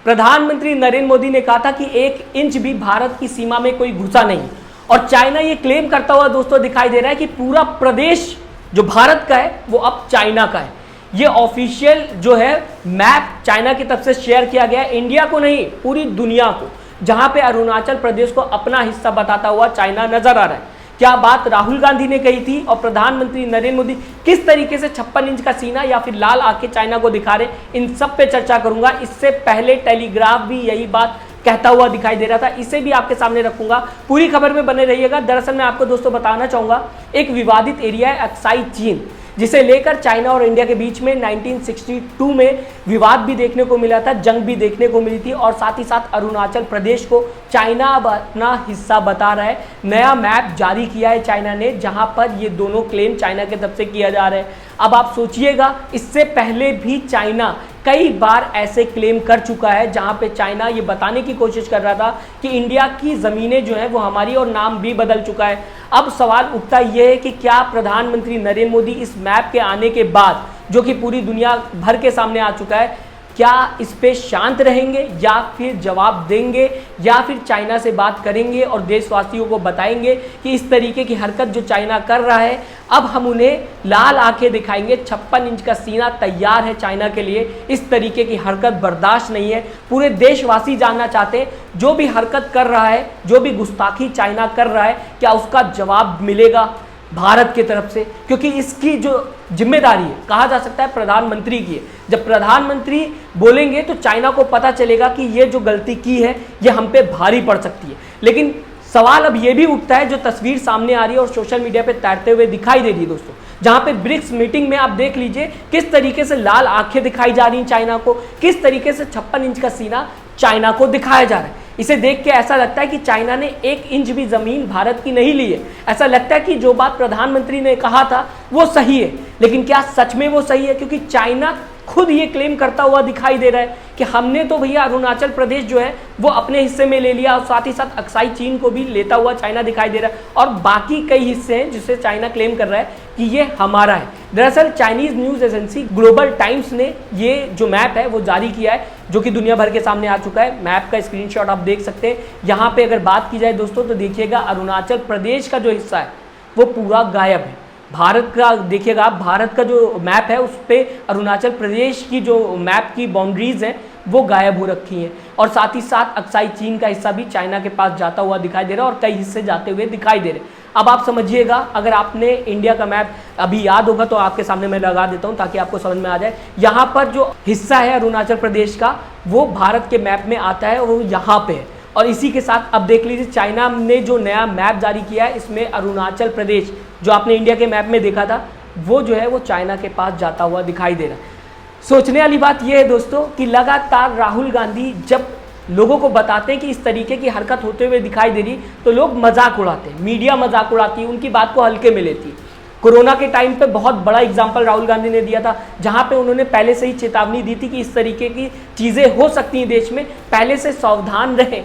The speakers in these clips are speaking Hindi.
प्रधानमंत्री नरेंद्र मोदी ने कहा था कि 1 इंच भी भारत की सीमा में कोई घुसा नहीं, और चाइना ये क्लेम करता हुआ दोस्तों दिखाई दे रहा है कि पूरा प्रदेश जो भारत का है वो अब चाइना का है। ये ऑफिशियल जो है मैप चाइना की तरफ से शेयर किया गया है, इंडिया को नहीं पूरी दुनिया को, जहां पे अरुणाचल प्रदेश को अपना हिस्सा बताता हुआ चाइना नजर आ रहा है। क्या बात राहुल गांधी ने कही थी और प्रधानमंत्री नरेंद्र मोदी किस तरीके से 56 इंच का सीना या फिर लाल आंखें चाइना को दिखा रहे, इन सब पे चर्चा करूंगा। इससे पहले टेलीग्राफ भी यही बात कहता हुआ दिखाई दे रहा था, इसे भी आपके सामने रखूंगा। पूरी खबर में बने रहिएगा। दरअसल मैं आपको दोस्तों बताना चाहूंगा, एक विवादित एरिया है अक्साई चीन, जिसे लेकर चाइना और इंडिया के बीच में 1962 में विवाद भी देखने को मिला था, जंग भी देखने को मिली थी, और साथ ही साथ अरुणाचल प्रदेश को चाइना अब अपना हिस्सा बता रहा है। नया मैप जारी किया है चाइना ने, जहां पर ये दोनों क्लेम चाइना की तरफ से किया जा रहा है। अब आप सोचिएगा, इससे पहले भी चाइना कई बार ऐसे क्लेम कर चुका है, जहां पे चाइना ये बताने की कोशिश कर रहा था कि इंडिया की ज़मीनें जो है वो हमारी, और नाम भी बदल चुका है। अब सवाल उठता यह है कि क्या प्रधानमंत्री नरेंद्र मोदी इस मैप के आने के बाद, जो कि पूरी दुनिया भर के सामने आ चुका है, क्या इस पे शांत रहेंगे या फिर जवाब देंगे, या फिर चाइना से बात करेंगे और देशवासियों को बताएंगे कि इस तरीके की हरकत जो चाइना कर रहा है, अब हम उन्हें लाल आंखें दिखाएंगे, 56 इंच का सीना तैयार है चाइना के लिए, इस तरीके की हरकत बर्दाश्त नहीं है। पूरे देशवासी जानना चाहते हैं, जो भी हरकत कर रहा है, जो भी गुस्ताखी चाइना कर रहा है, क्या उसका जवाब मिलेगा भारत की तरफ से, क्योंकि इसकी जो जिम्मेदारी है कहा जा सकता है प्रधानमंत्री की है। जब प्रधानमंत्री बोलेंगे तो चाइना को पता चलेगा कि ये जो गलती की है ये हम पे भारी पड़ सकती है। लेकिन सवाल अब ये भी उठता है, जो तस्वीर सामने आ रही है और सोशल मीडिया पे तैरते हुए दिखाई दे रही है दोस्तों, जहां पे ब्रिक्स मीटिंग में आप देख लीजिए किस तरीके से लाल आंखें दिखाई जा रही हैं चाइना को, किस तरीके से 56 इंच का सीना चाइना को दिखाया जा रहा है। इसे देख के ऐसा लगता है कि चाइना ने 1 इंच भी जमीन भारत की नहीं ली है। ऐसा लगता है कि जो बात प्रधानमंत्री ने कहा था वो सही है, लेकिन क्या सच में वो सही है? क्योंकि चाइना खुद ये क्लेम करता हुआ दिखाई दे रहा है कि हमने तो भैया अरुणाचल प्रदेश जो है वो अपने हिस्से में ले लिया, और साथ ही साथ अक्साई चीन को भी लेता हुआ चाइना दिखाई दे रहा है, और बाकी कई हिस्से हैं जिसे चाइना क्लेम कर रहा है कि ये हमारा है। दरअसल Chinese news agency global times ने ये जो मैप है वो जारी किया है, जो कि दुनिया भर के सामने आ चुका है। मैप का स्क्रीनशॉट आप देख सकते हैं। यहाँ पे अगर बात की जाए दोस्तों तो देखिएगा, अरुणाचल प्रदेश का जो हिस्सा है वो पूरा गायब है। भारत का देखिएगा आप, भारत का जो मैप है उस पर अरुणाचल प्रदेश की जो मैप की बाउंड्रीज हैं वो गायब हो रखी हैं, और साथ ही साथ अक्साई चीन का हिस्सा भी चाइना के पास जाता हुआ दिखाई दे रहा है, और कई हिस्से जाते हुए दिखाई दे रहे हैं। अब आप समझिएगा, अगर आपने इंडिया का मैप अभी याद होगा तो आपके सामने मैं लगा देता हूं ताकि आपको समझ में आ जाए। यहाँ पर जो हिस्सा है अरुणाचल प्रदेश का वो भारत के मैप में आता है और वो यहाँ पे है। और इसी के साथ अब देख लीजिए, चाइना ने जो नया मैप जारी किया है, इसमें अरुणाचल प्रदेश जो आपने इंडिया के मैप में देखा था वो जो है वो चाइना के पास जाता हुआ दिखाई दे रहा है। सोचने वाली बात यह है दोस्तों कि लगातार राहुल गांधी जब लोगों को बताते हैं कि इस तरीके की हरकत होते हुए दिखाई दे रही, तो लोग मजाक उड़ाते हैं, मीडिया मजाक उड़ाती है, उनकी बात को हल्के में लेती है। कोरोना के टाइम पे बहुत बड़ा एग्जाम्पल राहुल गांधी ने दिया था, जहां पे उन्होंने पहले से ही चेतावनी दी थी कि इस तरीके की चीज़ें हो सकती हैं देश में, पहले से सावधान रहें।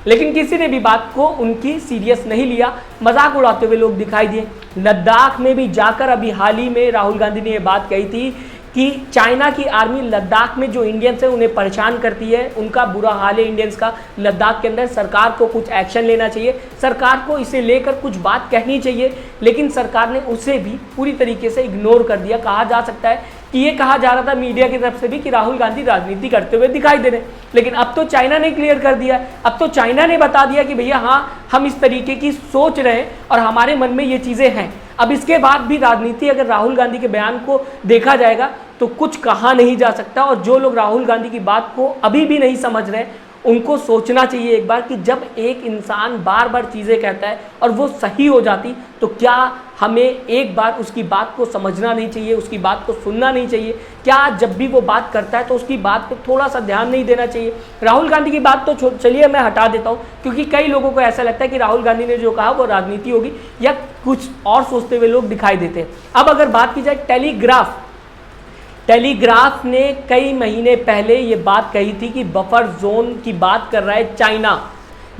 लेकिन किसी ने भी बात को उनकी सीरियस नहीं लिया, मजाक उड़ाते हुए लोग दिखाई दिए। लद्दाख में भी जाकर अभी हाल ही में राहुल गांधी ने ये बात कही थी कि चाइना की आर्मी लद्दाख में जो इंडियंस है उन्हें परेशान करती है, उनका बुरा हाल है इंडियंस का लद्दाख के अंदर, सरकार को कुछ एक्शन लेना चाहिए, सरकार को इसे लेकर कुछ बात कहनी चाहिए। लेकिन सरकार ने उसे भी पूरी तरीके से इग्नोर कर दिया। कहा जा सकता है कि ये कहा जा रहा था मीडिया की तरफ से भी कि राहुल गांधी राजनीति करते हुए दिखाई दे रहे हैं, लेकिन अब तो चाइना ने क्लियर कर दिया, अब तो चाइना ने बता दिया कि भैया हाँ, हम इस तरीके की सोच रहे हैं और हमारे मन में ये चीज़ें हैं। अब इसके बाद भी राजनीति, अगर राहुल गांधी के बयान को देखा जाएगा तो कुछ कहा नहीं जा सकता, और जो लोग राहुल गांधी की बात को अभी भी नहीं समझ रहे उनको सोचना चाहिए एक बार कि जब एक इंसान बार बार चीज़ें कहता है और वो सही हो जाती, तो क्या हमें एक बार उसकी बात को समझना नहीं चाहिए, उसकी बात को सुनना नहीं चाहिए? क्या जब भी वो बात करता है तो उसकी बात पे थोड़ा सा ध्यान नहीं देना चाहिए? राहुल गांधी की बात तो चलिए मैं हटा देता हूँ, क्योंकि कई लोगों को ऐसा लगता है कि राहुल गांधी ने जो कहा वो राजनीति होगी या कुछ और सोचते हुए लोग दिखाई देते हैं। अब अगर बात की जाए टेलीग्राफ ने कई महीने पहले ये बात कही थी कि बफर जोन की बात कर रहा है चाइना।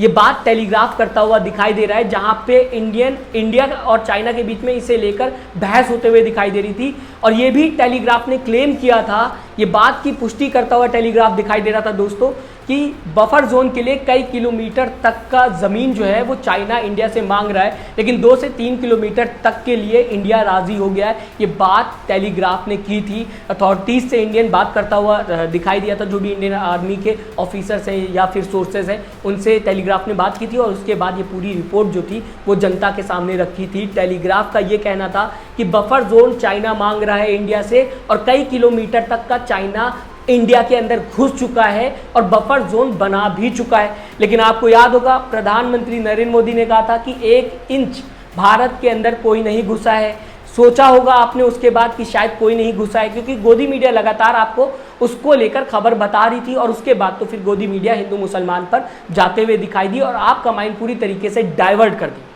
ये बात टेलीग्राफ करता हुआ दिखाई दे रहा है, जहां पे इंडिया और चाइना के बीच में इसे लेकर बहस होते हुए दिखाई दे रही थी। और ये भी टेलीग्राफ ने क्लेम किया था, ये बात की पुष्टि करता हुआ टेलीग्राफ दिखाई दे रहा था दोस्तों कि बफर जोन के लिए कई किलोमीटर तक का ज़मीन जो है वो चाइना इंडिया से मांग रहा है, लेकिन 2 से 3 किलोमीटर तक के लिए इंडिया राज़ी हो गया है। ये बात टेलीग्राफ ने की थी, अथॉरिटीज़ से इंडियन बात करता हुआ दिखाई दिया था। जो भी इंडियन आर्मी के ऑफिसर्स हैं या फिर सोर्सेज हैं, उनसे टेलीग्राफ ने बात की थी और उसके बाद ये पूरी रिपोर्ट जो थी वो जनता के सामने रखी थी। टेलीग्राफ का ये कहना था कि बफर जोन चाइना मांग रहा है इंडिया से और कई किलोमीटर तक का चाइना इंडिया के अंदर घुस चुका है और बफर जोन बना भी चुका है। लेकिन आपको याद होगा प्रधानमंत्री नरेंद्र मोदी ने कहा था कि 1 इंच भारत के अंदर कोई नहीं घुसा है। सोचा होगा आपने उसके बाद कि शायद कोई नहीं घुसा है, क्योंकि गोदी मीडिया लगातार आपको उसको लेकर खबर बता रही थी और उसके बाद तो फिर गोदी मीडिया हिंदू मुसलमान पर जाते हुए दिखाई दी और आपका माइंड पूरी तरीके से डाइवर्ट कर दी।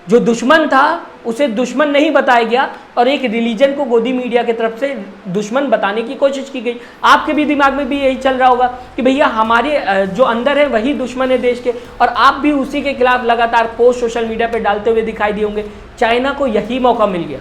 जो दुश्मन था उसे दुश्मन नहीं बताया गया और एक रिलीजन को गोदी मीडिया की तरफ से दुश्मन बताने की कोशिश की गई। आपके भी दिमाग में भी यही चल रहा होगा कि भैया हमारे जो अंदर है वही दुश्मन है देश के, और आप भी उसी के खिलाफ लगातार पोस्ट सोशल मीडिया पे डालते हुए दिखाई दिए होंगे। चाइना को यही मौका मिल गया।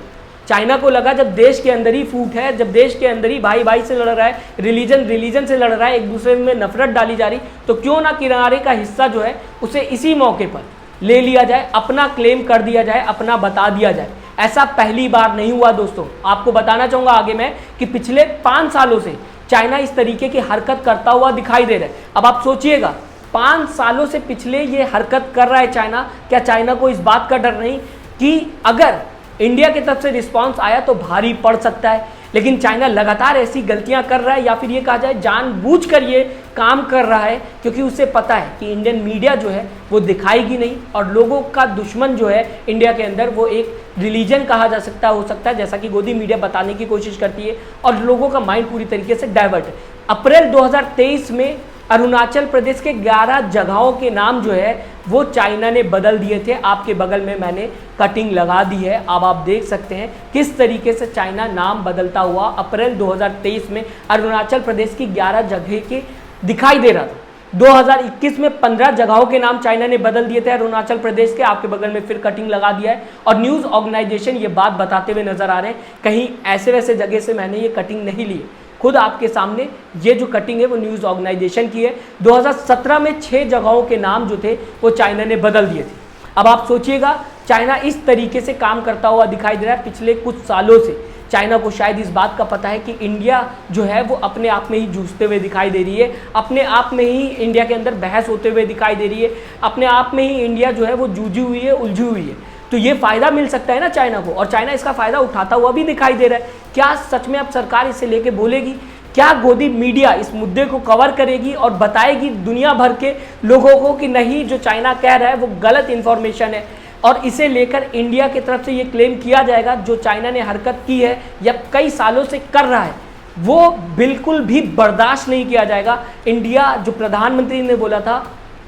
चाइना को लगा जब देश के अंदर ही फूट है, जब देश के अंदर ही भाई भाई से लड़ रहा है, रिलीजन से लड़ रहा है, एक दूसरे में नफरत डाली जा रही, तो क्यों ना किनारे का हिस्सा जो है उसे इसी मौके पर ले लिया जाए, अपना क्लेम कर दिया जाए, अपना बता दिया जाए। ऐसा पहली बार नहीं हुआ दोस्तों। आपको बताना चाहूँगा आगे मैं कि पिछले 5 सालों से चाइना इस तरीके की हरकत करता हुआ दिखाई दे रहा है। अब आप सोचिएगा 5 सालों से पिछले ये हरकत कर रहा है चाइना, क्या चाइना को इस बात का डर नहीं कि अगर इंडिया की तरफ से रिस्पांस आया तो भारी पड़ सकता है। लेकिन चाइना लगातार ऐसी गलतियां कर रहा है, या फिर ये कहा जाए जानबूझकर ये काम कर रहा है, क्योंकि उसे पता है कि इंडियन मीडिया जो है वो दिखाएगी नहीं और लोगों का दुश्मन जो है इंडिया के अंदर वो एक रिलीजन कहा जा सकता है, हो सकता है, जैसा कि गोदी मीडिया बताने की कोशिश करती है और लोगों का माइंड पूरी तरीके से डाइवर्ट है। अप्रैल 2023 में अरुणाचल प्रदेश के 11 जगहों के नाम जो है वो चाइना ने बदल दिए थे। आपके बगल में मैंने कटिंग लगा दी है, अब आप देख सकते हैं किस तरीके से चाइना नाम बदलता हुआ अप्रैल 2023 में अरुणाचल प्रदेश की 11 जगह के दिखाई दे रहा था। 2021 में 15 जगहों के नाम चाइना ने बदल दिए थे अरुणाचल प्रदेश के। आपके बगल में फिर कटिंग लगा दिया है और न्यूज़ ऑर्गेनाइजेशन ये बात बताते हुए नजर आ रहे हैं, कहीं ऐसे वैसे जगह से मैंने ये कटिंग नहीं ली है, खुद आपके सामने ये जो कटिंग है वो न्यूज़ ऑर्गेनाइजेशन की है। 2017 में 6 जगहों के नाम जो थे वो चाइना ने बदल दिए थे। अब आप सोचिएगा चाइना इस तरीके से काम करता हुआ दिखाई दे रहा है। पिछले कुछ सालों से चाइना को शायद इस बात का पता है कि इंडिया जो है वो अपने आप में ही जूझते हुए दिखाई दे रही है, अपने आप में ही इंडिया के अंदर बहस होते हुए दिखाई दे रही है, अपने आप में ही इंडिया जो है वो जूझी हुई है, उलझी हुई है। तो ये फ़ायदा मिल सकता है ना चाइना को, और चाइना इसका फ़ायदा उठाता हुआ भी दिखाई दे रहा है। क्या सच में अब सरकार इसे लेके बोलेगी? क्या गोदी मीडिया इस मुद्दे को कवर करेगी और बताएगी दुनिया भर के लोगों को कि नहीं, जो चाइना कह रहा है वो गलत इन्फॉर्मेशन है, और इसे लेकर इंडिया की तरफ से ये क्लेम किया जाएगा जो चाइना ने हरकत की है या कई सालों से कर रहा है वो बिल्कुल भी बर्दाश्त नहीं किया जाएगा। इंडिया, जो प्रधानमंत्री ने बोला था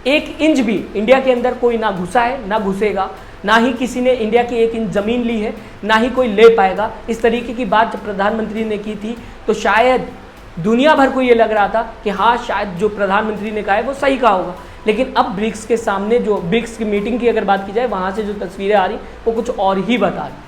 1 इंच भी इंडिया के अंदर कोई ना घुसा है ना घुसेगा, ना ही किसी ने इंडिया की 1 इंच ज़मीन ली है, ना ही कोई ले पाएगा। इस तरीके की बात जब प्रधानमंत्री ने की थी तो शायद दुनिया भर को ये लग रहा था कि हाँ शायद जो प्रधानमंत्री ने कहा है वो सही कहा होगा। लेकिन अब ब्रिक्स के सामने, जो ब्रिक्स की मीटिंग की अगर बात की जाए, वहाँ से जो तस्वीरें आ रही वो कुछ और ही बता रही।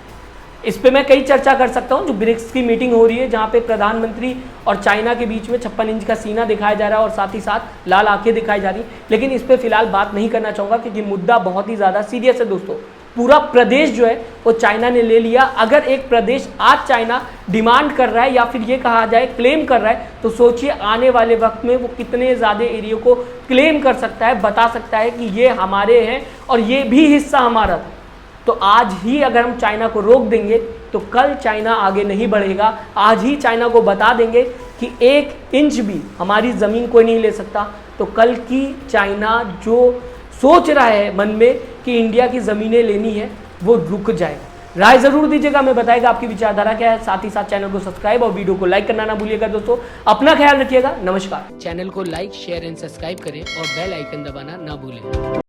इस पे मैं कई चर्चा कर सकता हूँ। जो ब्रिक्स की मीटिंग हो रही है जहाँ पे प्रधानमंत्री और चाइना के बीच में 56 इंच का सीना दिखाया जा रहा है और साथ ही साथ लाल आंखें दिखाई जा रही, लेकिन इस पर फिलहाल बात नहीं करना चाहूँगा क्योंकि मुद्दा बहुत ही ज़्यादा सीरियस है दोस्तों। पूरा प्रदेश जो है वो चाइना ने ले लिया। अगर एक प्रदेश आज चाइना डिमांड कर रहा है या फिर ये कहा जाए क्लेम कर रहा है, तो सोचिए आने वाले वक्त में वो कितने ज़्यादा एरिया को क्लेम कर सकता है, बता सकता है कि ये हमारे हैं और ये भी हिस्सा हमारा था। तो आज ही अगर हम चाइना को रोक देंगे तो कल चाइना आगे नहीं बढ़ेगा। आज ही चाइना को बता देंगे कि 1 इंच भी हमारी ज़मीन कोई नहीं ले सकता, तो कल की चाइना जो सोच रहा है मन में कि इंडिया की ज़मीनें लेनी है वो रुक जाएगा। राय ज़रूर दीजिएगा, मैं बताएगा आपकी विचारधारा क्या है। साथ ही साथ चैनल को सब्सक्राइब और वीडियो को लाइक करना ना भूलिएगा दोस्तों। अपना ख्याल रखिएगा। नमस्कार। चैनल को लाइक, शेयर एंड सब्सक्राइब करें और बेल आइकन दबाना ना भूलें।